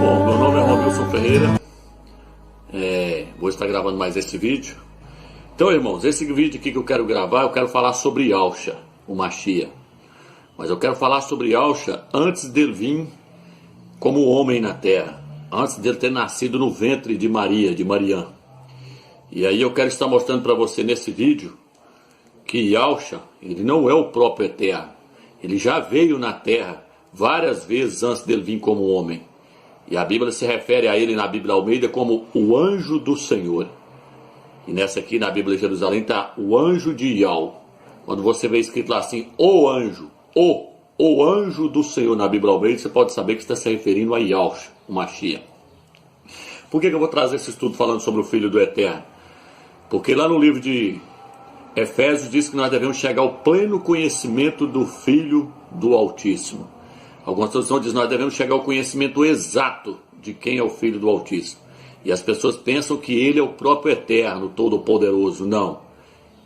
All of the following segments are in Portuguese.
Bom, meu nome é Romilson Ferreira, vou estar gravando mais esse vídeo. Então, irmãos, esse vídeo aqui que eu quero gravar, eu quero falar sobre Yahshua, o Mashiach. Mas eu quero falar sobre Yahshua antes dele vir como homem na terra, antes dele ter nascido no ventre de Maria, de Mariã. E aí eu quero estar mostrando para você nesse vídeo que Yahshua, ele não é o próprio Eterno. Ele já veio na terra várias vezes antes dele vir como homem. E a Bíblia se refere a ele na Bíblia Almeida como o anjo do Senhor. E nessa aqui na Bíblia de Jerusalém está o anjo de Yahweh. Quando você vê escrito lá assim, o anjo, o anjo do Senhor na Bíblia Almeida, você pode saber que está se referindo a Yahshua, o Mashiach. Por que eu vou trazer esse estudo falando sobre o Filho do Eterno? Porque lá no livro de Efésios diz que nós devemos chegar ao pleno conhecimento do Filho do Altíssimo. Algumas traduções dizem que nós devemos chegar ao conhecimento exato de quem é o Filho do Altíssimo. E as pessoas pensam que ele é o próprio Eterno, Todo-Poderoso. Não.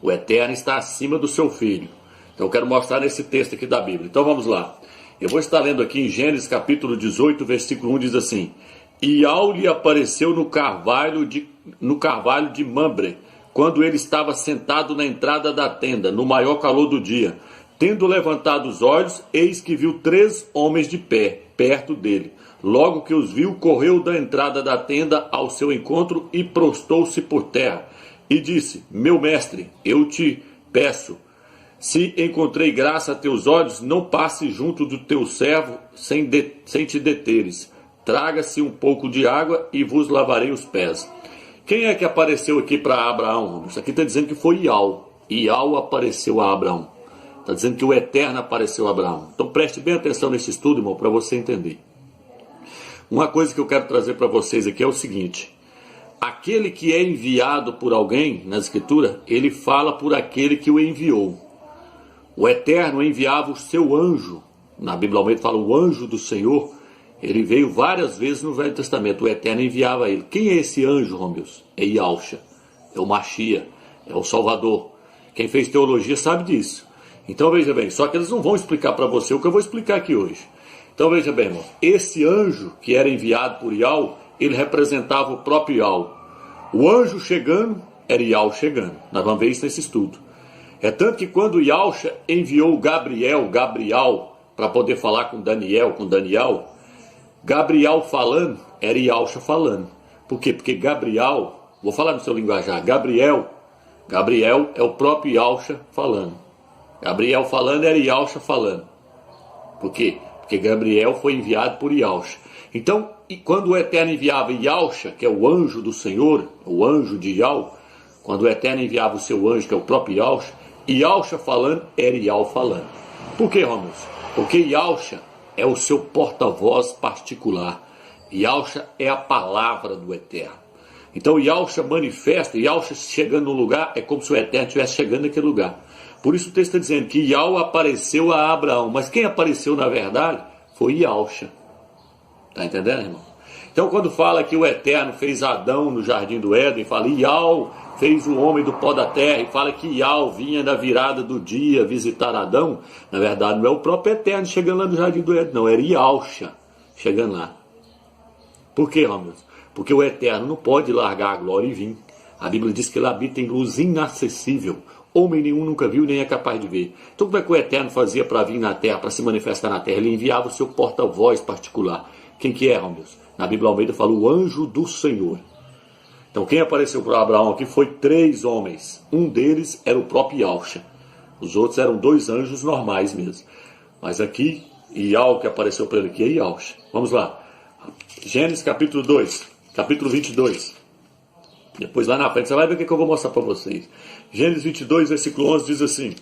O Eterno está acima do seu Filho. Então eu quero mostrar nesse texto aqui da Bíblia. Então vamos lá. Eu vou estar lendo aqui em Gênesis capítulo 18, versículo 1, diz assim: E Yahweh lhe apareceu no carvalho de Mamre, quando ele estava sentado na entrada da tenda, no maior calor do dia. Tendo levantado os olhos, eis que viu 3 homens de pé, perto dele. Logo que os viu, correu da entrada da tenda ao seu encontro e prostou-se por terra. E disse: Meu mestre, eu te peço, se encontrei graça a teus olhos, não passe junto do teu servo sem te deteres. Traga-se um pouco de água e vos lavarei os pés. Quem é que apareceu aqui para Abraão? Isso aqui está dizendo que foi Yahweh. Yahweh apareceu a Abraão. Está dizendo que o Eterno apareceu a Abraão. Então preste bem atenção nesse estudo, irmão, para você entender. Uma coisa que eu quero trazer para vocês aqui é o seguinte: aquele que é enviado por alguém na Escritura, ele fala por aquele que o enviou. O Eterno enviava o seu anjo. Na Bíblia Almeida fala o anjo do Senhor. Ele veio várias vezes no Velho Testamento. O Eterno enviava ele. Quem é esse anjo, Romeus? É Yahshua, é o Mashiach, é o Salvador. Quem fez teologia sabe disso. Então veja bem, só que eles não vão explicar para você o que eu vou explicar aqui hoje. Então veja bem, irmão, esse anjo que era enviado por Yahweh, ele representava o próprio Yahweh. O anjo chegando era Yahweh chegando. Nós vamos ver isso nesse estudo. É tanto que quando Yahshua enviou Gabriel, para poder falar com Daniel, Gabriel falando, era Yahshua falando. Por quê? Porque Gabriel, vou falar no seu linguajar, Gabriel é o próprio Yahshua falando. Gabriel falando era Yahshua falando. Por quê? Porque Gabriel foi enviado por Yahshua. Então, quando o Eterno enviava Yahshua, que é o anjo do Senhor, o anjo de Yahweh, quando o Eterno enviava o seu anjo, que é o próprio Yahshua falando, era Yahweh falando. Por quê, Romulus? Porque Yahshua é o seu porta-voz particular. Yahshua é a palavra do Eterno. Então Yahshua manifesta, Yahshua chegando no lugar, é como se o Eterno estivesse chegando naquele lugar. Por isso o texto está dizendo que Yahweh apareceu a Abraão. Mas quem apareceu na verdade foi Yahshua. Está entendendo, irmão? Então quando fala que o Eterno fez Adão no jardim do Éden, fala Yahweh fez o homem do pó da terra, e fala que Yahweh vinha na virada do dia visitar Adão, na verdade não é o próprio Eterno chegando lá no jardim do Éden, não, era Yahshua chegando lá. Por quê, Romeu? Porque o Eterno não pode largar a glória e vir. A Bíblia diz que ele habita em luz inacessível. Homem nenhum nunca viu, nem é capaz de ver. Então como é que o Eterno fazia para vir na terra, para se manifestar na terra? Ele enviava o seu porta-voz particular. Quem que é, Romeu? Na Bíblia Almeida fala o anjo do Senhor. Então quem apareceu para Abraão aqui foi 3 homens. Um deles era o próprio Yahshua. Os outros eram 2 anjos normais mesmo. Mas aqui, Yahweh que apareceu para ele aqui é Yahshua. Vamos lá. Gênesis capítulo 2, capítulo 22. Depois lá na frente você vai ver o que eu vou mostrar para vocês. Gênesis 22, versículo 11 diz assim: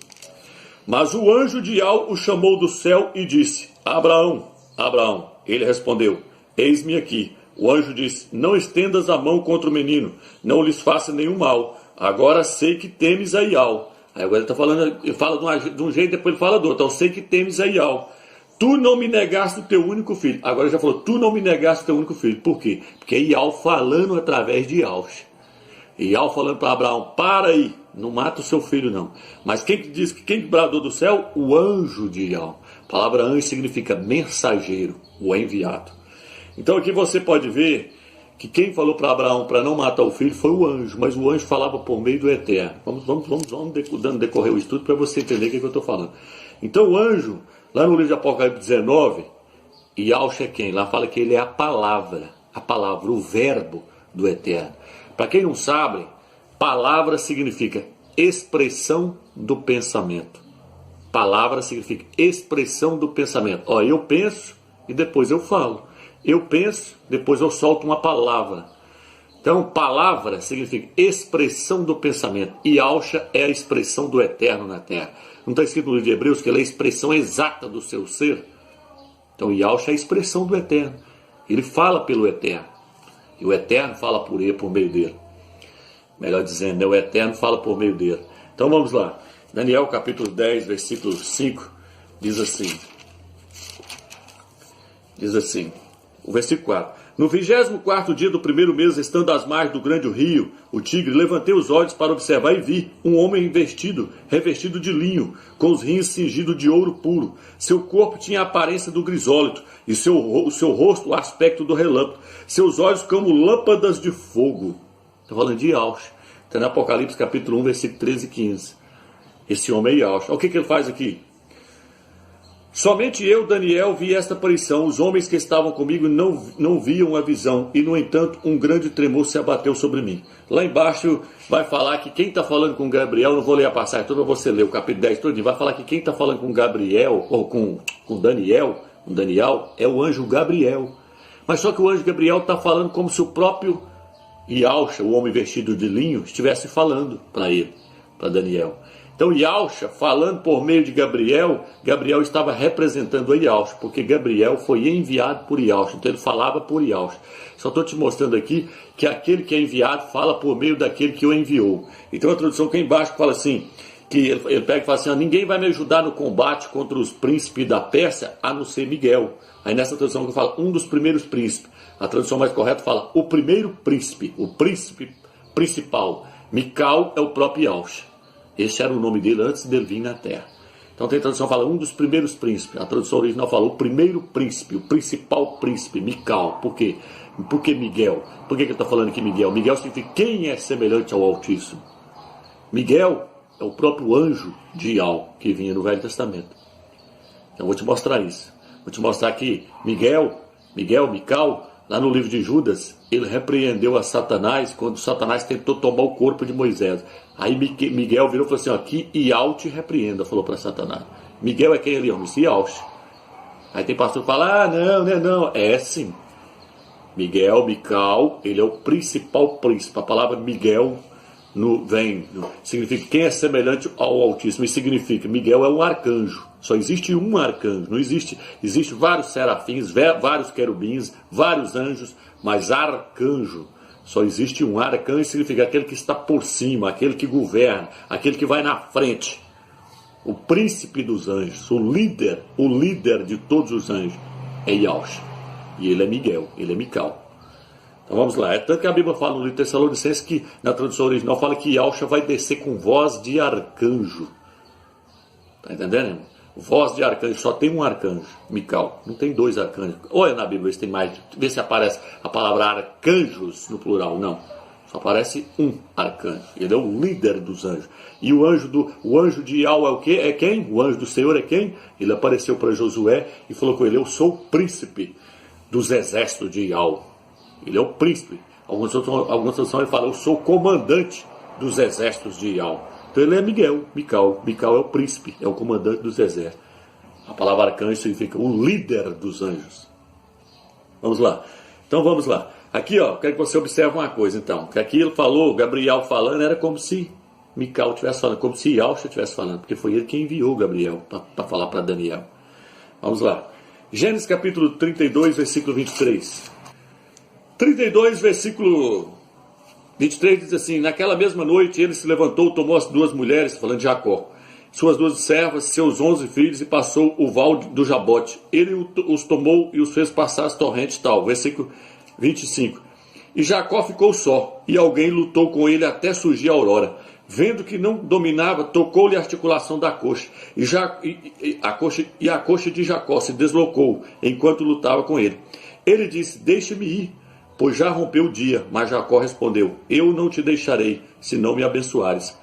Mas o anjo de Yahweh o chamou do céu e disse: Abraão, Abraão. Ele respondeu: Eis-me aqui. O anjo disse: Não estendas a mão contra o menino, não lhes faça nenhum mal. Agora sei que temes a Yahweh. Aí agora ele está falando, ele fala de um jeito, depois ele fala do outro. Então sei que temes a Yahweh. Tu não me negaste o teu único filho. Agora ele já falou: Tu não me negaste o teu único filho. Por quê? Porque é Yahweh falando através de Yahshua. E Yahweh falando para Abraão: Para aí, não mata o seu filho não. Mas quem que diz que quem bradou do céu? O anjo de Yahweh. A palavra anjo significa mensageiro, o enviado. Então aqui você pode ver que quem falou para Abraão para não matar o filho foi o anjo, mas o anjo falava por meio do Eterno. Vamos dando decorrer o estudo para você entender o que eu estou falando. Então o anjo, lá no livro de Apocalipse 19, Yahshua é quem? Lá fala que ele é a palavra, o verbo do Eterno. Para quem não sabe, palavra significa expressão do pensamento. Palavra significa expressão do pensamento. Ó, eu penso e depois eu falo. Eu penso, depois eu solto uma palavra. Então, palavra significa expressão do pensamento. E Yahshua é a expressão do Eterno na terra. Não está escrito no livro de Hebreus que ele é a expressão exata do seu ser? Então, Yahshua é a expressão do Eterno. Ele fala pelo Eterno. E o Eterno fala por ele, por meio dele. Melhor dizendo, né? O Eterno fala por meio dele. Então, vamos lá. Daniel capítulo 10, versículo 5, diz assim, o versículo 4. No 24º dia do primeiro mês, estando às margens do grande rio, o Tigre, levantei os olhos para observar e vi um homem revestido de linho, com os rins cingidos de ouro puro. Seu corpo tinha a aparência do grisólito, e o seu rosto o aspecto do relâmpago. Seus olhos como lâmpadas de fogo. Estou falando de Yahshua. Está no Apocalipse capítulo 1, versículo 13 e 15. Esse homem é Yahshua. O que ele faz aqui? Somente eu, Daniel, vi esta aparição. Os homens que estavam comigo não viam a visão. E, no entanto, um grande tremor se abateu sobre mim. Lá embaixo vai falar que quem está falando com Gabriel, não vou ler a passagem toda, você lê o capítulo 10 todo, vai falar que quem está falando com Gabriel, ou com Daniel, é o anjo Gabriel. Mas só que o anjo Gabriel está falando como se o próprio Yahshua, o homem vestido de linho, estivesse falando para ele, para Daniel. Então Yahshua, falando por meio de Gabriel, Gabriel estava representando a Yahshua, porque Gabriel foi enviado por Yahshua, então ele falava por Yahshua. Só estou te mostrando aqui que aquele que é enviado fala por meio daquele que o enviou. Então a tradução aqui embaixo fala assim, que ele pega e fala assim, ninguém vai me ajudar no combate contra os príncipes da Pérsia, a não ser Miguel. Aí nessa tradução que eu falo, um dos primeiros príncipes. A tradução mais correta fala, o primeiro príncipe, o príncipe principal. Mical é o próprio Yahshua. Esse era o nome dele antes dele vir na terra. Então tem tradução que fala um dos primeiros príncipes. A tradução original fala o primeiro príncipe, o principal príncipe, Mical. Por quê? Por que Miguel? Por que ele está falando aqui Miguel? Miguel significa quem é semelhante ao Altíssimo. Miguel é o próprio anjo de Yahweh que vinha no Velho Testamento. Então vou te mostrar isso. Vou te mostrar que Mical, lá no livro de Judas, ele repreendeu a Satanás quando Satanás tentou tomar o corpo de Moisés. Aí Miguel virou e falou assim, ó, que Yahweh te repreenda, falou para Satanás. Miguel é quem ele ama? Yahshua. Aí tem pastor que fala, não. É sim. Mical, ele é o principal príncipe. A palavra Miguel significa quem é semelhante ao Altíssimo. E significa, Miguel é um arcanjo. Só existe um arcanjo. Não existe vários serafins, vários querubins, vários anjos, mas arcanjo. Só existe um. Arcanjo significa aquele que está por cima, aquele que governa, aquele que vai na frente. O príncipe dos anjos, o líder de todos os anjos é Yahshua. E ele é Miguel, ele é Mical. Então vamos lá. É tanto que a Bíblia fala no livro de Tessalonicenses que na tradução original fala que Yahshua vai descer com voz de arcanjo. Está entendendo, irmão? Voz de arcanjo, só tem um arcanjo, Mical. Não tem dois arcanjos. Olha na Bíblia se tem mais. Vê se aparece a palavra arcanjos no plural. Não. Só aparece um arcanjo. Ele é o líder dos anjos. E o anjo de Yahweh é o quê? É quem? O anjo do Senhor é quem? Ele apareceu para Josué e falou com ele, eu sou o príncipe dos exércitos de Yahweh. Ele é o príncipe. Algumas traduções ele fala, eu sou o comandante dos exércitos de Yahweh. Então ele é Mical. Mical é o príncipe, é o comandante dos exércitos. A palavra arcanjo significa o líder dos anjos. Vamos lá. Então vamos lá. Aqui, ó, quero que você observe uma coisa, então. Que aqui ele falou, Gabriel falando, era como se Mical estivesse falando, como se Yahshua estivesse falando, porque foi ele que enviou Gabriel para falar para Daniel. Vamos lá. Gênesis capítulo 32, versículo 23. 32, versículo 23 diz assim, naquela mesma noite ele se levantou, tomou as duas mulheres, falando de Jacó, suas duas servas, seus 11 filhos, e passou o val do Jabote. Ele os tomou e os fez passar as torrentes tal. Versículo 25. E Jacó ficou só, e alguém lutou com ele até surgir a aurora. Vendo que não dominava, tocou-lhe a articulação da coxa. A coxa de Jacó se deslocou, enquanto lutava com ele. Ele disse: deixe-me ir, pois já rompeu o dia. Mas Jacó respondeu: eu não te deixarei, se não me abençoares.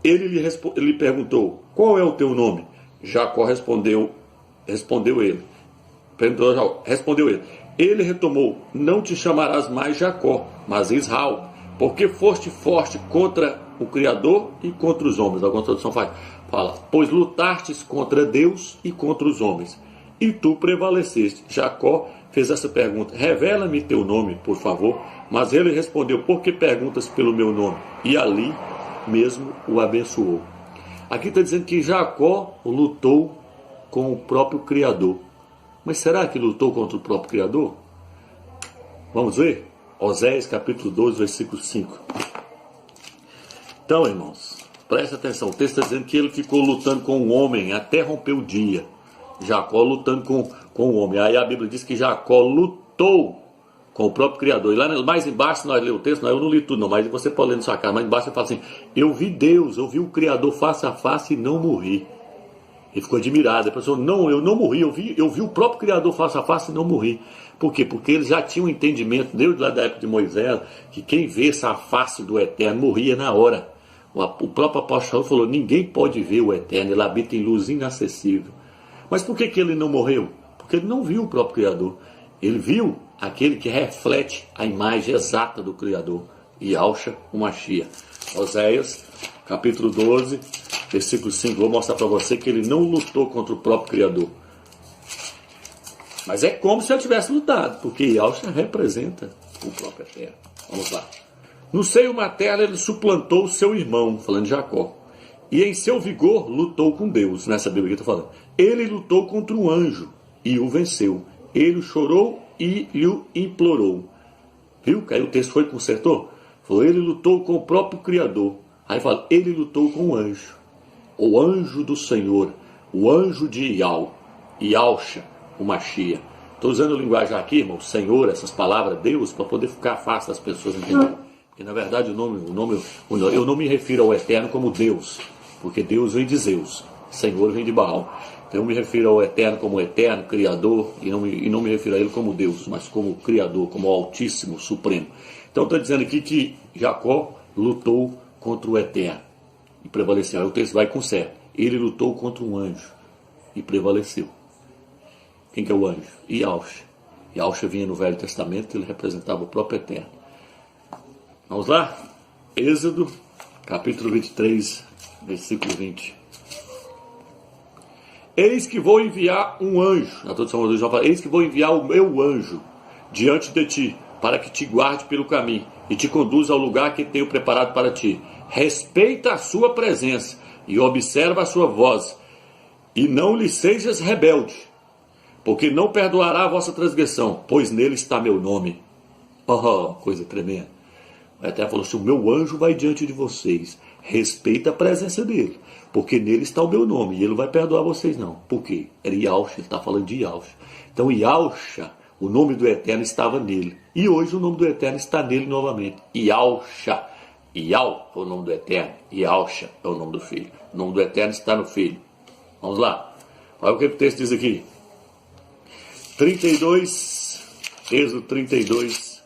Ele lhe perguntou: qual é o teu nome? Jacó respondeu ele. Ele retomou: não te chamarás mais Jacó, mas Israel, porque foste forte contra o Criador e contra os homens. Alguma tradução fala: pois lutastes contra Deus e contra os homens, e tu prevaleceste. Jacó fez essa pergunta: revela-me teu nome, por favor. Mas ele respondeu: por que perguntas pelo meu nome? E ali mesmo o abençoou. Aqui está dizendo que Jacó lutou com o próprio Criador. Mas será que lutou contra o próprio Criador? Vamos ver? Oséias capítulo 12, versículo 5. Então, irmãos, presta atenção. O texto está dizendo que ele ficou lutando com o homem até romper o dia. Jacó lutando com o homem. Aí a Bíblia diz que Jacó lutou com o próprio Criador. E lá mais embaixo, nós lemos o texto, eu não li tudo não, mas você pode ler na sua casa. Mais embaixo ele fala assim: eu vi Deus, eu vi o Criador face a face e não morri. Ele ficou admirado. Ele pensou: não, eu não morri, eu vi o próprio Criador face a face e não morri. Por quê? Porque eles já tinham um entendimento, desde lá da época de Moisés, que quem vê essa face do Eterno morria na hora. O próprio apóstolo falou: ninguém pode ver o Eterno, ele habita em luz inacessível. Mas por que ele não morreu? Porque ele não viu o próprio Criador. Ele viu aquele que reflete a imagem exata do Criador, Yahushua, o Mashiach. Oséias, capítulo 12, versículo 5. Vou mostrar para você que ele não lutou contra o próprio Criador. Mas é como se ele tivesse lutado, porque Yahushua representa o próprio Eterno. Vamos lá. No seio materno ele suplantou seu irmão, falando de Jacó. E em seu vigor lutou com Deus. Nessa Bíblia que eu estou falando. Ele lutou contra um anjo e o venceu. Ele chorou e lhe implorou. Viu? Aí o texto foi e consertou. Falou: ele lutou com o próprio Criador. Aí fala: ele lutou com o anjo. O anjo do Senhor. O anjo de Yahushua, o Mashiach. Estou usando a linguagem aqui, irmão, Senhor, essas palavras, Deus, para poder ficar fácil das pessoas entenderem. Porque na verdade eu não me refiro ao Eterno como Deus, porque Deus vem de Zeus, Senhor vem de Baal. Então eu me refiro ao Eterno como Eterno, Criador, e não me refiro a Ele como Deus, mas como Criador, como o Altíssimo, Supremo. Então está dizendo aqui que Jacó lutou contra o Eterno e prevaleceu. Aí o texto vai com certo. Ele lutou contra um anjo e prevaleceu. Quem que é o anjo? Yahushua. Yahushua vinha no Velho Testamento, ele representava o próprio Eterno. Vamos lá? Êxodo, capítulo 23, versículo 20. Eis que vou enviar um anjo. Na tradução do João fala: eis que vou enviar o meu anjo diante de ti, para que te guarde pelo caminho e te conduza ao lugar que tenho preparado para ti. Respeita a sua presença e observa a sua voz, e não lhe sejas rebelde, porque não perdoará a vossa transgressão, pois nele está meu nome. Oh, coisa tremenda. O Eterno falou assim: o meu anjo vai diante de vocês. Respeita a presença dele, porque nele está o meu nome, e ele não vai perdoar vocês não. Por quê? Era Yahushua, ele está falando de Yahushua. Então Yahushua, o nome do Eterno estava nele. E hoje o nome do Eterno está nele novamente. Yahushua. Yau é o nome do Eterno. Yahushua é o nome do Filho. O nome do Eterno está no Filho. Vamos lá. Olha o que o texto diz aqui. 32, Êxodo 32,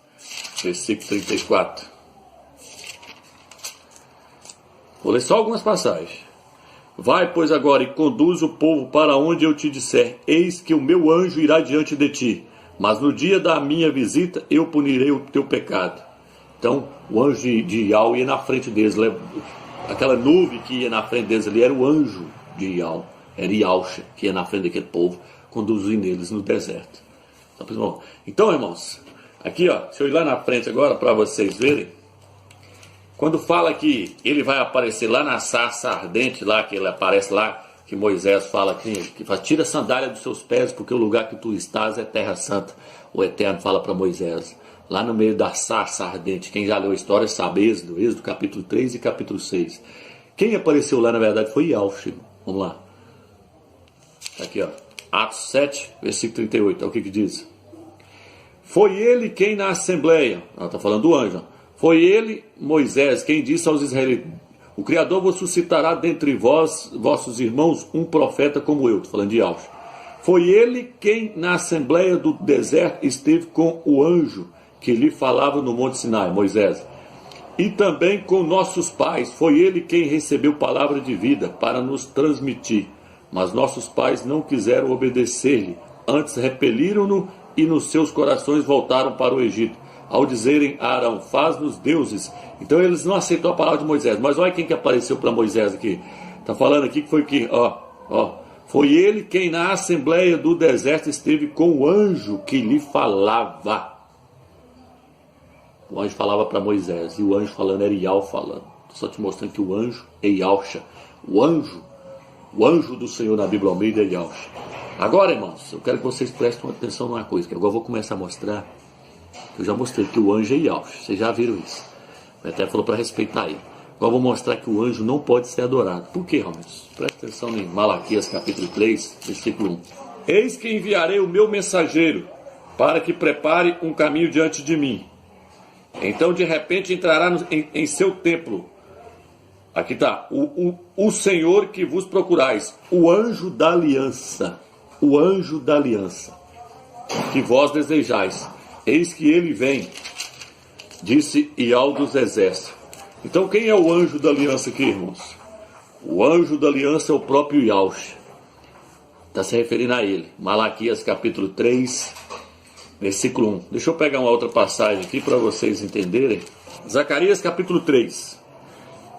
versículo 34. Vou ler só algumas passagens. Vai, pois, agora e conduz o povo para onde eu te disser. Eis que o meu anjo irá diante de ti. Mas no dia da minha visita eu punirei o teu pecado. Então, o anjo de Yahushua ia na frente deles. Aquela nuvem que ia na frente deles ali era o anjo de Yahushua. Era Yahushua que ia na frente daquele povo, conduzindo eles no deserto. Então, irmãos, aqui, ó, deixa eu ir lá na frente agora para vocês verem. Quando fala que ele vai aparecer lá na sarça ardente, lá que ele aparece lá, que Moisés fala que fala: tira a sandália dos seus pés, porque o lugar que tu estás é terra santa. O Eterno fala para Moisés, lá no meio da sarça ardente. Quem já leu a história sabe, Êxodo capítulo 3 e capítulo 6. Quem apareceu lá na verdade foi Yahushua. Vamos lá. Aqui, ó. Atos 7, versículo 38. Olha o que diz. Foi ele quem na assembleia, está falando do anjo, foi ele, Moisés, quem disse aos israelitas: o Criador vos suscitará dentre vós, vossos irmãos, um profeta como eu. Estou falando de Yahushua. Foi ele quem na assembleia do deserto esteve com o anjo que lhe falava no Monte Sinai, Moisés. E também com nossos pais, foi ele quem recebeu palavra de vida para nos transmitir. Mas nossos pais não quiseram obedecer-lhe, antes repeliram-no e nos seus corações voltaram para o Egito. Ao dizerem a Arão, faz-nos deuses. Então eles não aceitou a palavra de Moisés. Mas olha quem que apareceu para Moisés aqui. Está falando aqui que foi que, foi ele quem na assembleia do deserto esteve com o anjo que lhe falava. O anjo falava para Moisés, e o anjo falando era Ial falando. Estou só te mostrando que o anjo é Ialcha. O anjo do Senhor na Bíblia Almeida é Ialcha. Agora, irmãos, eu quero que vocês prestem atenção numa coisa, que agora eu vou começar a mostrar. Eu já mostrei que o anjo é Ialcha. Vocês já viram isso. Ele até falou para respeitar ele. Agora eu vou mostrar que o anjo não pode ser adorado. Por quê, irmãos? Presta atenção em Malaquias capítulo 3, versículo 1. Eis que enviarei o meu mensageiro, para que prepare um caminho diante de mim. Então de repente entrará em seu templo. Aqui está, o Senhor que vos procurais, o anjo da aliança. O anjo da aliança, que vós desejais. Eis que ele vem, disse Ial dos exércitos. Então quem é o anjo da aliança aqui, irmãos? O anjo da aliança é o próprio Ialcha. Está se referindo a ele. Malaquias capítulo 3, versículo 1. Deixa eu pegar uma outra passagem aqui para vocês entenderem. Zacarias capítulo 3.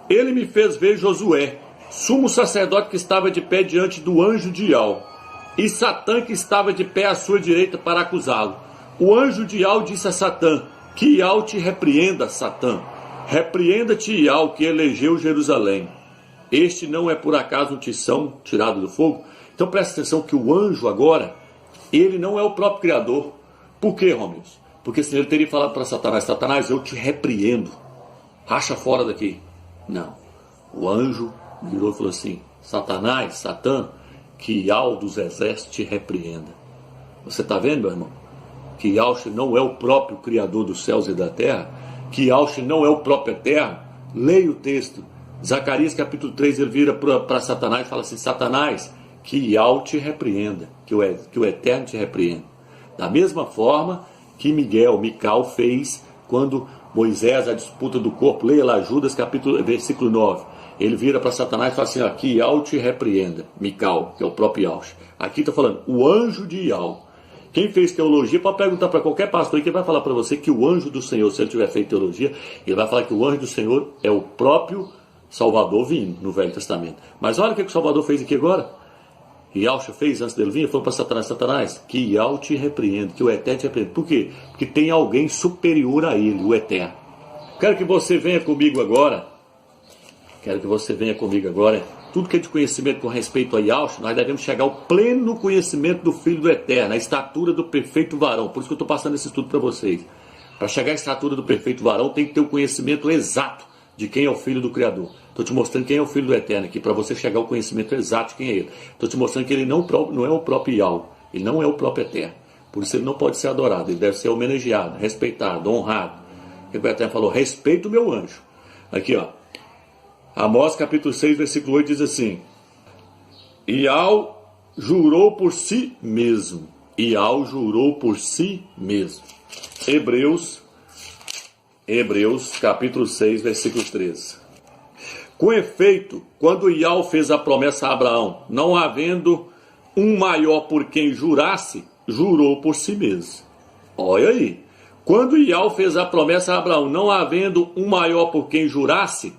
Ele me fez ver Josué, sumo sacerdote que estava de pé diante do anjo de Ial, e Satã que estava de pé à sua direita para acusá-lo. O anjo de Ial disse a Satã, que Ial te repreenda, Satã. Repreenda-te Ial, que elegeu Jerusalém. Este não é por acaso um tição tirado do fogo? Então presta atenção que o anjo agora, ele não é o próprio Criador. Por quê, Romeus? Porque senão ele teria falado para Satanás, Satanás, eu te repreendo. Racha fora daqui. Não. O anjo virou e falou assim, Satanás, Satã, que Ial dos exércitos te repreenda. Você está vendo, meu irmão? Que Ialcha não é o próprio Criador dos céus e da terra, que Ialcha não é o próprio Eterno. Leia o texto. Zacarias capítulo 3, ele vira para Satanás e fala assim, Satanás, que Ial te repreenda, que o Eterno te repreenda. Da mesma forma que Mical fez quando Moisés, a disputa do corpo, leia lá Judas capítulo, versículo 9, ele vira para Satanás e fala assim, que Ial te repreenda, Mical, que é o próprio Ialcha. Aqui está falando, o anjo de Ial. Quem fez teologia pode perguntar para qualquer pastor que vai falar para você que o anjo do Senhor, se ele tiver feito teologia, ele vai falar que o anjo do Senhor é o próprio Salvador vindo no Velho Testamento. Mas olha o que o Salvador fez aqui agora. Ialcha fez antes dele vir, ele falou para Satanás, Satanás, que Ial te repreenda, que o Eterno te repreenda. Por quê? Porque tem alguém superior a ele, o Eterno. Quero que você venha comigo agora. Tudo que é de conhecimento com respeito a Ialcha, nós devemos chegar ao pleno conhecimento do Filho do Eterno, a estatura do perfeito varão. Por isso que eu estou passando esse estudo para vocês. Para chegar à estatura do perfeito varão, tem que ter o conhecimento exato de quem é o Filho do Criador. Estou te mostrando quem é o Filho do Eterno aqui, para você chegar ao conhecimento exato de quem é ele. Estou te mostrando que ele não é o próprio Ial, ele não é o próprio Eterno. Por isso ele não pode ser adorado, ele deve ser homenageado, respeitado, honrado. O Eterno falou, respeita o meu anjo. Aqui, ó. Amós capítulo 6, versículo 8 diz assim, Ial jurou por si mesmo. Ial jurou por si mesmo. Hebreus capítulo 6, versículo 13. Com efeito, quando Ial fez a promessa a Abraão, não havendo um maior por quem jurasse, jurou por si mesmo. Olha aí. Quando Ial fez a promessa a Abraão, não havendo um maior por quem jurasse,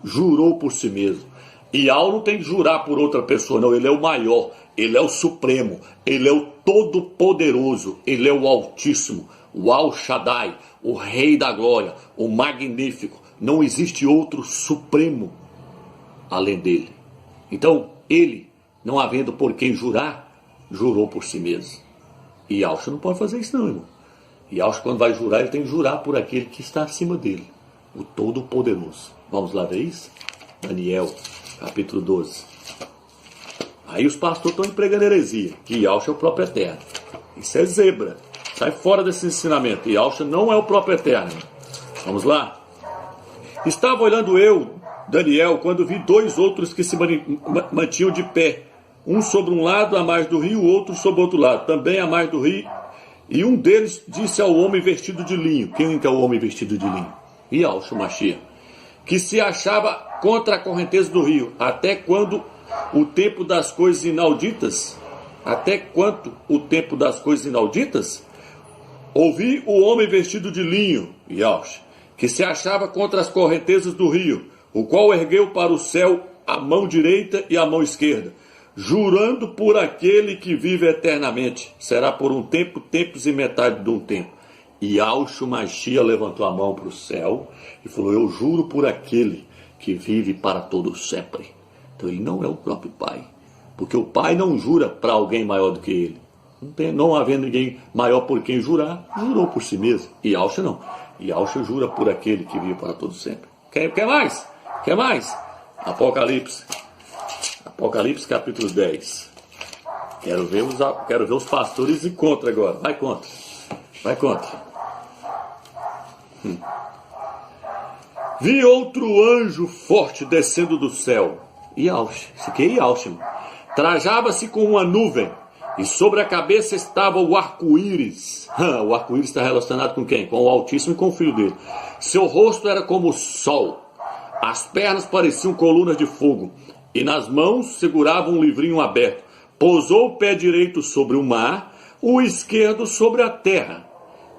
jurou por si mesmo. Ial não tem que jurar por outra pessoa, não. Ele é o maior, ele é o supremo, ele é o todo-poderoso, ele é o altíssimo, o Al Shaddai, o rei da glória, o magnífico. Não existe outro supremo além dele. Então, ele, não havendo por quem jurar, jurou por si mesmo. E Ialcha não pode fazer isso não, irmão. Ialcha, quando vai jurar, ele tem que jurar por aquele que está acima dele, o Todo-Poderoso. Vamos lá ver isso? Daniel, capítulo 12. Aí os pastores estão empregando heresia, que Ialcha é o próprio Eterno. Isso é zebra. Sai fora desse ensinamento. Ialcha não é o próprio Eterno. Vamos lá? Estava olhando eu, Daniel, quando vi dois outros que se mantinham de pé, um sobre um lado à margem do rio, o outro sobre o outro lado, também à margem do rio. E um deles disse ao homem vestido de linho. Quem é o homem vestido de linho? Yahshua Mashiach, que se achava contra a correnteza do rio, até quando o tempo das coisas inauditas, até quanto o tempo das coisas inauditas, ouvi o homem vestido de linho, Yahshua, que se achava contra as correntezas do rio, o qual ergueu para o céu a mão direita e a mão esquerda, jurando por aquele que vive eternamente. Será por um tempo, tempos e metade de um tempo. E Yahshua Mashiach levantou a mão para o céu e falou: eu juro por aquele que vive para todo sempre. Então ele não é o próprio Pai, porque o Pai não jura para alguém maior do que ele. Não havendo ninguém maior por quem jurar, jurou por si mesmo. E Yahshua não. Yahshua jura por aquele que vive para todo sempre. Quer mais? Quer mais? Apocalipse. Apocalipse capítulo 10. Quero ver os pastores e contra agora. Vai contra. Vai contra. Vi outro anjo forte descendo do céu. Yahshua. Isso aqui é Yahshua. Trajava-se com uma nuvem. E sobre a cabeça estava o arco-íris. O arco-íris está relacionado com quem? Com o Altíssimo e com o Filho dele. Seu rosto era como o sol. As pernas pareciam colunas de fogo. E nas mãos segurava um livrinho aberto. Pousou o pé direito sobre o mar, o esquerdo sobre a terra.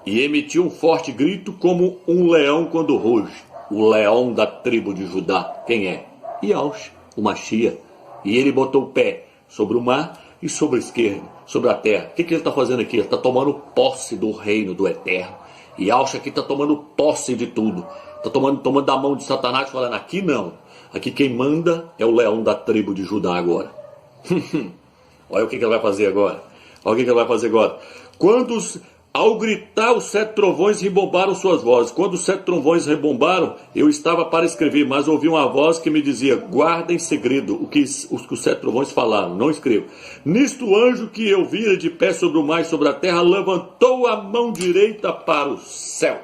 E emitiu um forte grito como um leão quando ruge. O leão da tribo de Judá. Quem é? Yahshua, o Mashiach. E ele botou o pé sobre o mar e sobre a esquerda, sobre a terra. O que ele está fazendo aqui? Ele está tomando posse do reino do Eterno. E Yahshua aqui está tomando posse de tudo. Está tomando da mão de Satanás, falando: aqui não. Aqui quem manda é o leão da tribo de Judá agora. Olha o que ele vai fazer agora. Olha o que ele vai fazer agora. Ao gritar, os 7 trovões rebombaram suas vozes. Quando os 7 trovões rebombaram, eu estava para escrever, mas ouvi uma voz que me dizia: guarda em segredo o que os 7 trovões falaram, não escreva. Nisto o anjo que eu vira de pé sobre o mar e sobre a terra levantou a mão direita para o céu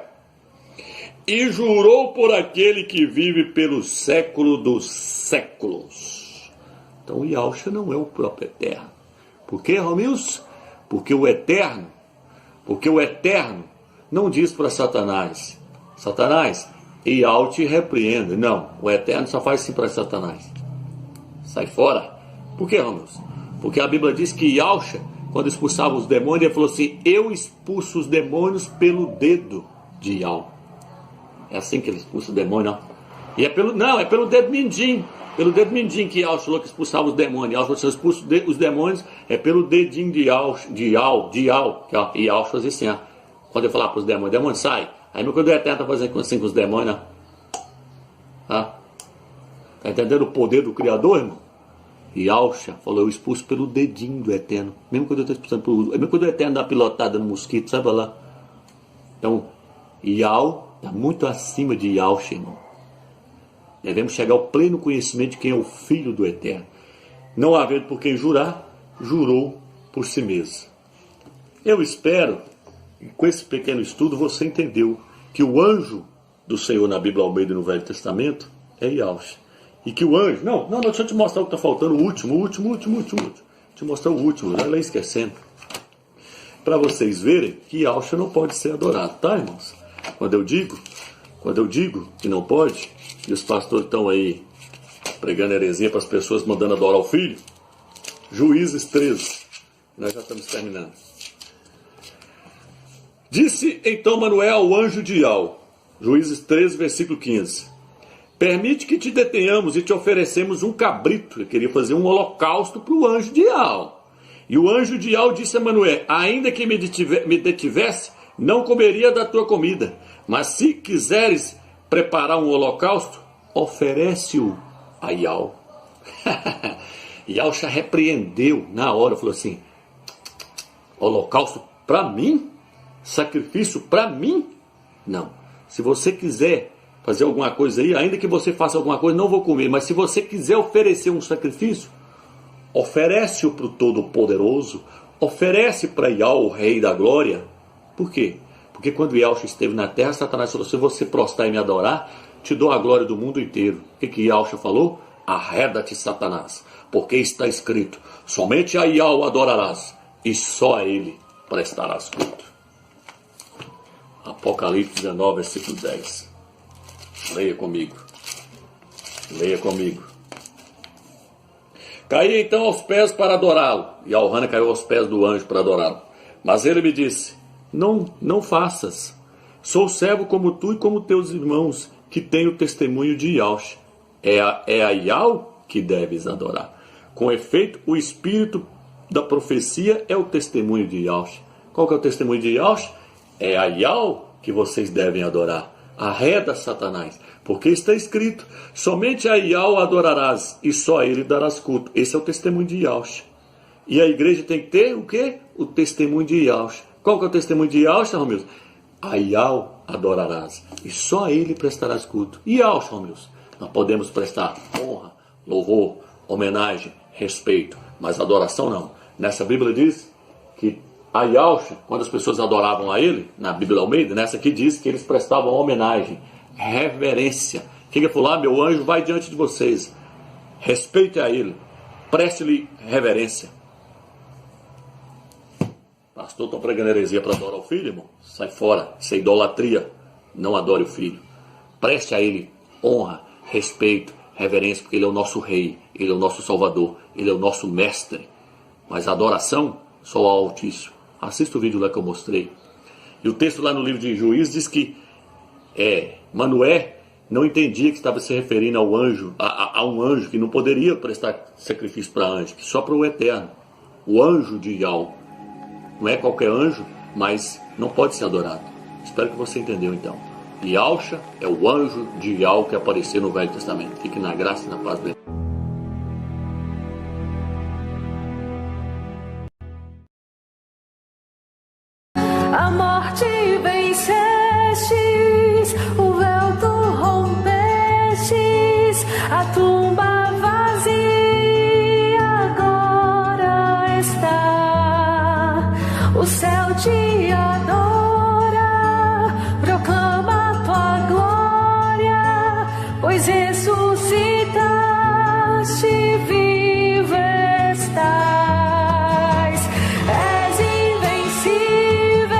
e jurou por aquele que vive pelo século dos séculos. Então o Yahshua não é o próprio Eterno. Por quê, Romilson? Porque o Eterno não diz para Satanás: Satanás, Yahweh te repreenda. Não, o Eterno só faz assim para Satanás: sai fora. Por que, Romilson? Porque a Bíblia diz que Yahshua, quando expulsava os demônios, ele falou assim: eu expulso os demônios pelo dedo de Yahweh. É assim que ele expulsa o demônio, não. E é pelo dedo mindinho. Pelo dedo mindinho que Yahshua falou que expulsava os demônios. Yahshua falou: expulso os demônios é pelo dedinho de Yahweh. E Yahshua fazia assim, ó. Quando eu falar para os demônios, sai. Aí meu Deus Eterno está fazendo assim com os demônios, ó. Tá entendendo o poder do Criador, irmão? E Yahshua falou: eu expulso pelo dedinho do Eterno. Mesmo quando eu estou expulsando mesmo quando o Eterno dá uma pilotada no mosquito, sabe lá? Então, Yahweh está muito acima de Yahshua, irmão. Devemos chegar ao pleno conhecimento de quem é o Filho do Eterno. Não havendo por quem jurar, jurou por si mesmo. Eu espero que com esse pequeno estudo você entendeu que o anjo do Senhor na Bíblia Almeida e no Velho Testamento é Yahshua. E que o anjo... Não, deixa eu te mostrar o que está faltando, o último. Deixa eu te mostrar o último, não é esquecendo. Para vocês verem que Yahshua não pode ser adorado, tá, irmãos? Quando eu digo que não pode, e os pastores estão aí pregando heresia para as pessoas, mandando adorar o Filho. Juízes 13. Nós já estamos terminando. Disse então Manuel ao anjo de Yahweh. Juízes 13, versículo 15. Permite que te detenhamos e te oferecemos um cabrito. Ele queria fazer um holocausto para o anjo de Yahweh. E o anjo de Yahweh disse a Manuel: ainda que me detivesse, não comeria da tua comida. Mas se quiseres preparar um holocausto, oferece-o a Yahweh. Yahweh repreendeu na hora, falou assim: holocausto para mim? Sacrifício para mim? Não. Se você quiser fazer alguma coisa aí, ainda que você faça alguma coisa, não vou comer. Mas se você quiser oferecer um sacrifício, oferece-o para o Todo-Poderoso, oferece para Yahweh, o Rei da Glória. Por quê? Porque quando Yahshua esteve na terra, Satanás falou: se você prostrar e me adorar, te dou a glória do mundo inteiro. O que Yahshua falou? arreda-te, Satanás, porque está escrito, somente a Yahweh adorarás, e só a ele prestarás culto. Apocalipse 19, versículo 10. Leia comigo. Leia comigo. Caí então aos pés para adorá-lo, e Elrana caiu aos pés do anjo para adorá-lo. Mas ele me disse, não faças. Sou servo como tu e como teus irmãos, que têm o testemunho de Yahweh. É a Yahweh que deves adorar. Com efeito, o espírito da profecia é o testemunho de Yahweh. Qual que é o testemunho de Yahweh? É a Yahweh que vocês devem adorar. Arreda, Satanás, porque está escrito, somente a Yahweh adorarás, e só a ele darás culto. Esse é o testemunho de Yahweh. E a igreja tem que ter o quê? O testemunho de Yahweh. Qual que é o testemunho de Yahweh, Romeu? A Yahweh adorarás, e só a ele prestarás culto. E Yahweh, Romeu? Nós podemos prestar honra, louvor, homenagem, respeito, mas adoração não. Nessa Bíblia diz que a Yahweh, quando as pessoas adoravam a ele, na Bíblia Almeida, nessa aqui diz que eles prestavam homenagem, reverência. Quem for lá, meu anjo vai diante de vocês. Respeite a ele, preste-lhe reverência. Pastor, estou pregando heresia para adorar o filho, irmão? Sai fora, isso é idolatria. Não adore o filho. Preste a ele honra, respeito, reverência, porque ele é o nosso rei, ele é o nosso salvador, ele é o nosso mestre. Mas a adoração, só ao Altíssimo. Assista o vídeo lá que eu mostrei. E o texto lá no livro de Juízes diz que Manoé não entendia que estava se referindo ao anjo, a um anjo que não poderia prestar sacrifício para anjo, que só para o Eterno. O anjo de Yahweh. Não é qualquer anjo, mas não pode ser adorado. Espero que você entendeu então. Yahweh é o anjo de Yahweh que apareceu no Velho Testamento. Fique na graça e na paz dele. A morte vencestes, o véu tu rompestes, a tumba vazia agora está. O céu te adora, proclama tua glória, pois ressuscitaste, vivo estás. És invencível,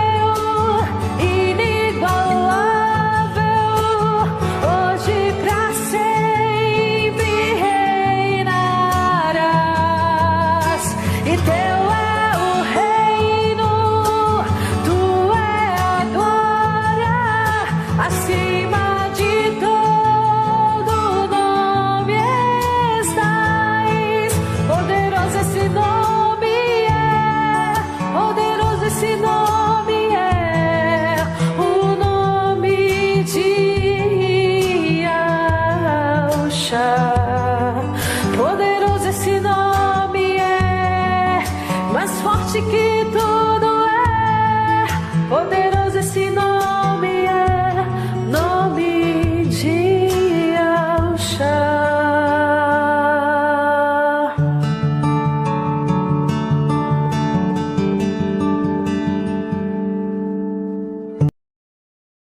inigualável, hoje pra sempre reinarás. E teu é o reino, tu é a glória, acima de todo nome estás. Poderoso esse nome é, poderoso esse nome é, o nome de Yahshua. Poderoso esse nome é, mais forte que tudo é, poderoso.